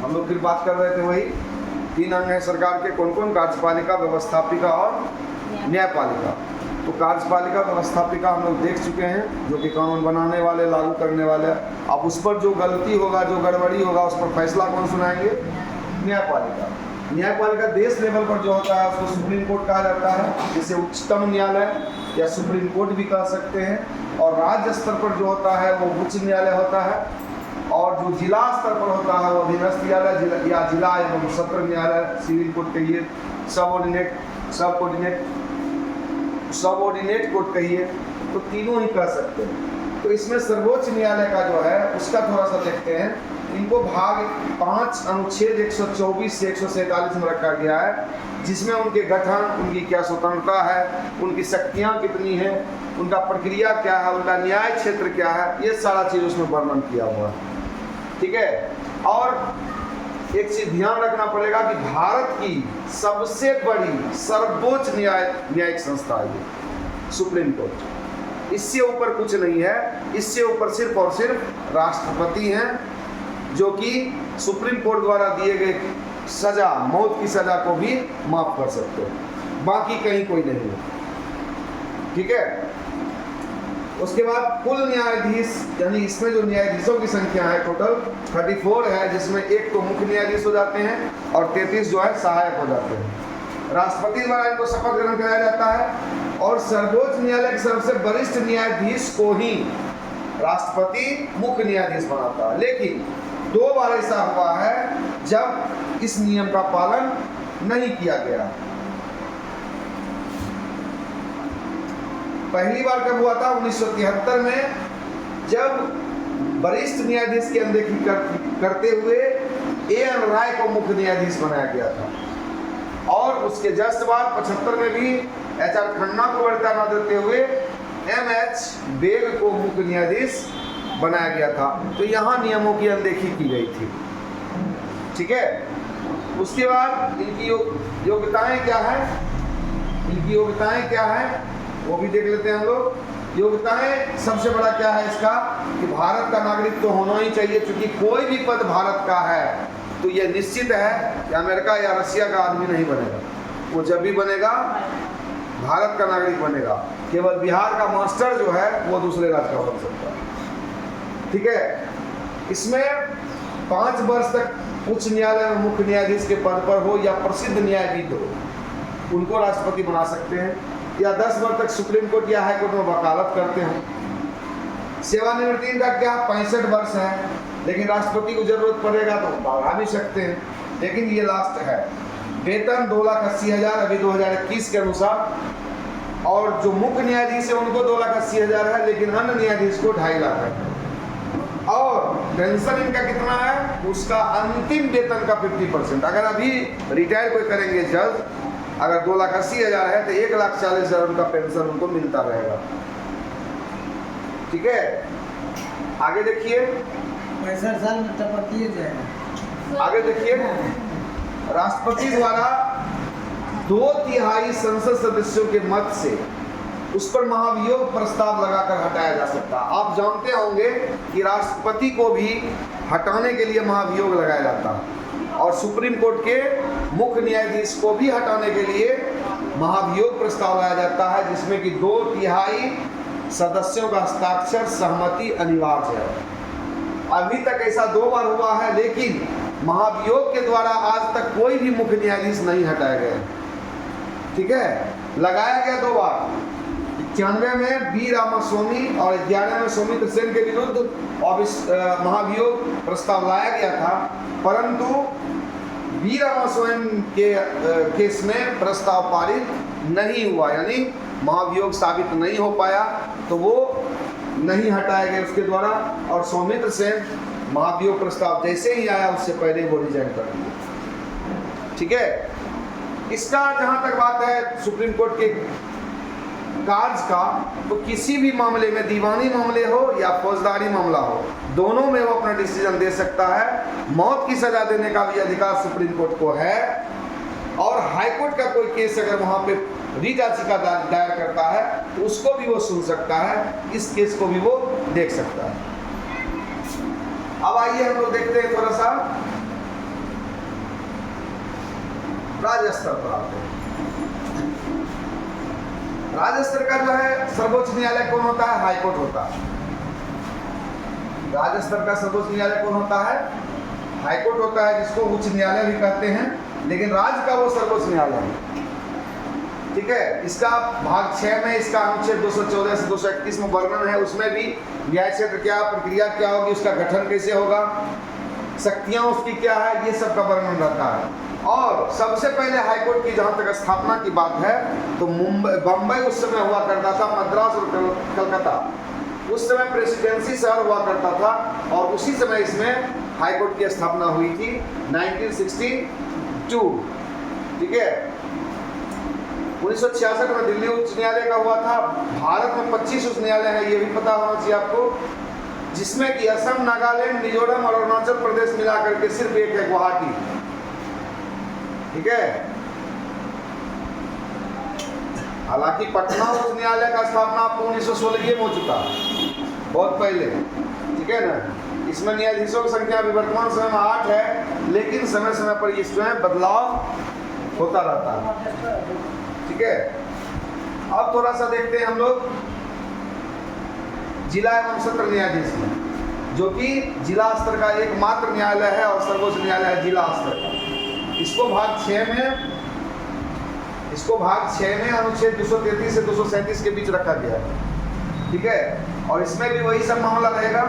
हम लोग फिर बात कर रहे थे वही 3 अंग है सरकार के, कौन कौन? कार्यपालिका, व्यवस्थापिका और न्यायपालिका। तो कार्यपालिका व्यवस्थापिका हम लोग देख चुके हैं, जो कि कानून बनाने वाले, लागू करने वाले। अब उस पर जो गलती होगा, जो गड़बड़ी होगा, उस पर फैसला कौन सुनाएंगे? न्यायपालिका। न्यायपालिका देश लेवल पर जो होता है उसको सुप्रीम कोर्ट कहा जाता है, जिसे उच्चतम न्यायालय या सुप्रीम कोर्ट भी कह सकते हैं। और राज्य स्तर पर जो होता है वो उच्च न्यायालय होता है, और जो जिला स्तर पर होता है वो अधीनस्थ न्यायालय या जिला एवं सत्र न्यायालय, सिविल कोर्ट कहिए, सबऑर्डिनेट कोर्ट कहिए, तो तीनों ही कह सकते हैं। तो इसमें सर्वोच्च न्यायालय का जो है उसका थोड़ा सा देखते हैं। इनको भाग 5 अनुच्छेद 124 से 147 में रखा गया है, जिसमें उनके गठन, उनकी क्या स्वतंत्रता है, उनकी शक्तियाँ कितनी हैं, उनका प्रक्रिया क्या है, उनका न्याय क्षेत्र क्या है, ये सारा चीज़ उसमें वर्णन किया हुआ है। ठीक है। और एक चीज ध्यान रखना पड़ेगा कि भारत की सबसे बड़ी सर्वोच्च न्यायिक संस्था है सुप्रीम कोर्ट। इससे ऊपर कुछ नहीं है, इससे ऊपर सिर्फ और सिर्फ राष्ट्रपति हैं, जो कि सुप्रीम कोर्ट द्वारा दिए गए सजा, मौत की सजा को भी माफ कर सकते हैं, बाकी कहीं कोई नहीं है। ठीक है। उसके बाद कुल न्यायाधीश, यानी इसमें जो न्यायाधीशों की संख्या है टोटल 34 है, जिसमें एक तो मुख्य न्यायाधीश हो जाते हैं और 33 जो है सहायक हो जाते हैं। राष्ट्रपति द्वारा इनको शपथ ग्रहण कराया जाता है, और सर्वोच्च न्यायालय के सबसे वरिष्ठ न्यायाधीश को ही राष्ट्रपति मुख्य न्यायाधीश बनाता है। लेकिन 2 बार ऐसा हुआ है जब इस नियम का पालन नहीं किया गया। पहली बार कब हुआ था? 1973 में, जब वरिष्ठ न्यायाधीश की अनदेखी करते हुए A.N. राय को मुख्य न्यायाधीश बनाया गया था। और उसके जस्ट बाद 75 में भी H.R. खन्ना को वरीयता न देते हुए M.H. बेग को मुख्य न्यायाधीश बनाया गया था। तो यहाँ नियमों की अनदेखी की गई थी। ठीक है। उसके बाद इनकी योग्यताएं क्या है, इनकी योग्यताएं क्या है वो भी देख लेते हैं हम लोग। योग्यताएं सबसे बड़ा क्या है इसका, कि भारत का नागरिक तो होना ही चाहिए। क्योंकि कोई भी पद भारत का है तो यह निश्चित है कि अमेरिका या रशिया का आदमी नहीं बनेगा। वो जब भी बनेगा भारत का नागरिक बनेगा। केवल बिहार का मास्टर जो है वो दूसरे राज्य का बन सकता है। ठीक है। इसमें 5 वर्ष तक उच्च न्यायालय में मुख्य न्यायाधीश के पद पर हो या प्रसिद्ध न्यायविद हो, उनको राष्ट्रपति बना सकते हैं, या 10 वर्ष तक सुप्रीम कोर्ट या हाई कोर्ट में वकालत करते हो। सेवानिवृत्ति इनका क्या 65 वर्ष है, लेकिन राष्ट्रपति को जरूरत पड़ेगा तो बढ़ा भी सकते हैं, लेकिन ये लास्ट है। वेतन 2,80,000 अभी 2021 के अनुसार, और जो मुख्य न्यायाधीश है उनको 2,80,000 है, लेकिन अन्य न्यायाधीश को 2.5 लाख है। और पेंशन इनका कितना है, उसका अंतिम वेतन का 50%। अगर अभी रिटायर कोई करेंगे जज, अगर 2,80,000 है तो 1,40,000 उनका पेंशन उनको मिलता रहेगा। ठीक है। आगे देखिए, 65 साल में टपकिए जाएगा। आगे देखिए, राष्ट्रपति द्वारा 2/3 संसद सदस्यों के मत से उस पर महाभियोग प्रस्ताव लगाकर हटाया जा सकता है। आप जानते होंगे कि राष्ट्रपति को भी हटाने के लिए महाभियोग लगाया जाता है, और सुप्रीम कोर्ट के मुख्य न्यायाधीश को भी हटाने के लिए महाभियोग प्रस्ताव लाया जाता है, जिसमें कि 2/3 सदस्यों का हस्ताक्षर सहमति अनिवार्य है। अभी तक ऐसा 2 बार हुआ है, लेकिन महाभियोग के द्वारा आज तक कोई भी मुख्य न्यायाधीश नहीं हटाया गया। ठीक है। लगाया गया 2 बार, 91 में बी रामास्वामी और 11 में सौमित्र सेन के विरुद्ध महाभियोग प्रस्ताव लाया गया था, परंतु बी रामास्वामी के केस में प्रस्ताव पारित नहीं हुआ, यानी महाभियोग साबित नहीं हो पाया, तो वो नहीं हटाया गया उसके द्वारा। और सौमित्र सेन महाभियोग प्रस्ताव जैसे ही आया उससे पहले वो रिजाइन कर दिया। ठीक है। इसका जहां तक बात है सुप्रीम कोर्ट के कार्य का, तो किसी भी मामले में, दीवानी मामले हो या फौजदारी मामला हो, दोनों में वो अपना डिसीजन दे सकता है। मौत की सजा देने का भी अधिकार सुप्रीम कोर्ट को है, और हाई कोर्ट का कोई केस अगर वहां पे रीट याचिका दायर करता है तो उसको भी वो सुन सकता है, इस केस को भी वो देख सकता है। अब आइए हम लोग देखते हैं थोड़ा सा राज्य स्तर पर आते हैं। राज्य स्तर का जो है सर्वोच्च न्यायालय कौन होता है? हाई कोर्ट होता है। राज्य स्तर का सर्वोच्च न्यायालय कौन होता है? हाई कोर्ट होता है, जिसको उच्च न्यायालय भी कहते हैं, लेकिन राज्य का वो सर्वोच्च न्यायालय है। ठीक है, इसका भाग 6 में इसका अनुच्छेद 214 से 231 में वर्णन है। उसमें भी न्याय क्षेत्र क्या, प्रक्रिया क्या होगी, उसका गठन कैसे होगा, शक्तियां उसकी क्या है, ये सब का वर्णन रहता है। और सबसे पहले हाईकोर्ट की जहाँ तक स्थापना की बात है तो बम्बई उस समय हुआ करता था, मद्रास और कलकत्ता उस समय प्रेसिडेंसी शहर हुआ करता था, और उसी समय इसमें हाईकोर्ट की स्थापना हुई थी 1962। ठीक है, 1966 में दिल्ली उच्च न्यायालय का हुआ था। भारत में 25 उच्च न्यायालय है, ये भी पता होना चाहिए आपको, जिसमें कि असम, नागालैंड, मिजोरम और अरुणाचल प्रदेश मिलाकर के सिर्फ एक है, गुवाहाटी। ठीक है, हालांकि पटना उच्च न्यायालय का स्थापना आपको 1916 में हो चुका, बहुत पहले। ठीक है ना, इसमें न्यायाधीशों की संख्या अभी वर्तमान समय में 8 है, लेकिन समय समय पर इसमें बदलाव होता रहता है। ठीक है, अब थोड़ा सा देखते हैं हम लोग जिला एवं सत्र न्यायाधीश में, जो कि जिला स्तर का एकमात्र न्यायालय है और सर्वोच्च न्यायालय है जिला स्तर का। इसको भाग 6 में अनुच्छेद 233 से 237 के बीच रखा गया है। ठीक है, और इसमें भी वही सब मामला रहेगा।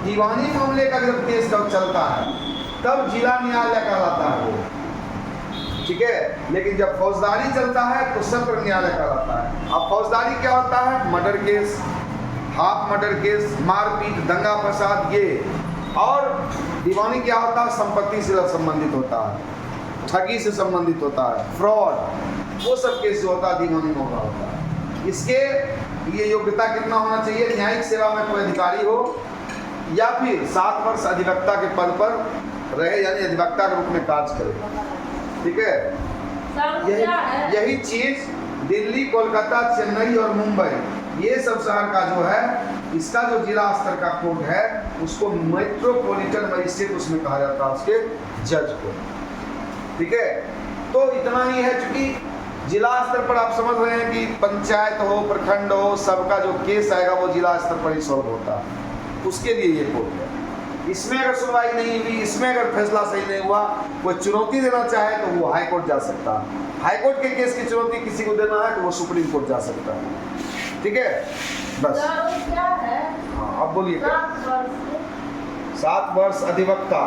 दीवानी मामले का जब केस जब चलता है तब जिला न्यायालय कहलाता है वो। ठीक है, लेकिन जब फौजदारी चलता है तो सत्र न्यायालय कहलाता है। अब फौजदारी क्या होता है? Murder case, half murder case, मारपीट, दंगा फसाद, ये। और दीवानी क्या होता है? संपत्ति से संबंधित होता है, ठगी से संबंधित होता है, फ्रॉड, वो सब केस होता है, दीवानी मामला होता है। इसके लिए योग्यता कितना होना चाहिए? न्यायिक सेवा में कोई अधिकारी हो या फिर 7 वर्ष अधिवक्ता के पद पर रहे, यानी अधिवक्ता के रूप में कार्य करे। ठीक है, यही चीज दिल्ली, कोलकाता, चेन्नई और मुंबई, ये सब शहर का जो है, इसका जो जिला स्तर का कोर्ट है उसको मेट्रोपॉलिटन मजिस्ट्रेट उसमें कहा जाता है, उसके जज को। ठीक है, तो इतना ही है, चूंकि जिला स्तर पर आप समझ रहे हैं कि पंचायत हो, प्रखंड हो, सबका जो केस आएगा वो जिला स्तर पर ही सॉल्व होता है, उसके लिए ये कोर्ट है। इसमें अगर सुनवाई नहीं हुई, इसमें अगर फैसला सही नहीं हुआ, कोई चुनौती देना चाहे तो वो हाई कोर्ट जा सकता है। हाई कोर्ट के केस की चुनौती किसी को देना है तो वो सुप्रीम कोर्ट जा सकता है। ठीक है, बस। क्या है? हाँ, अब बोलिए। 7 वर्ष अधिवक्ता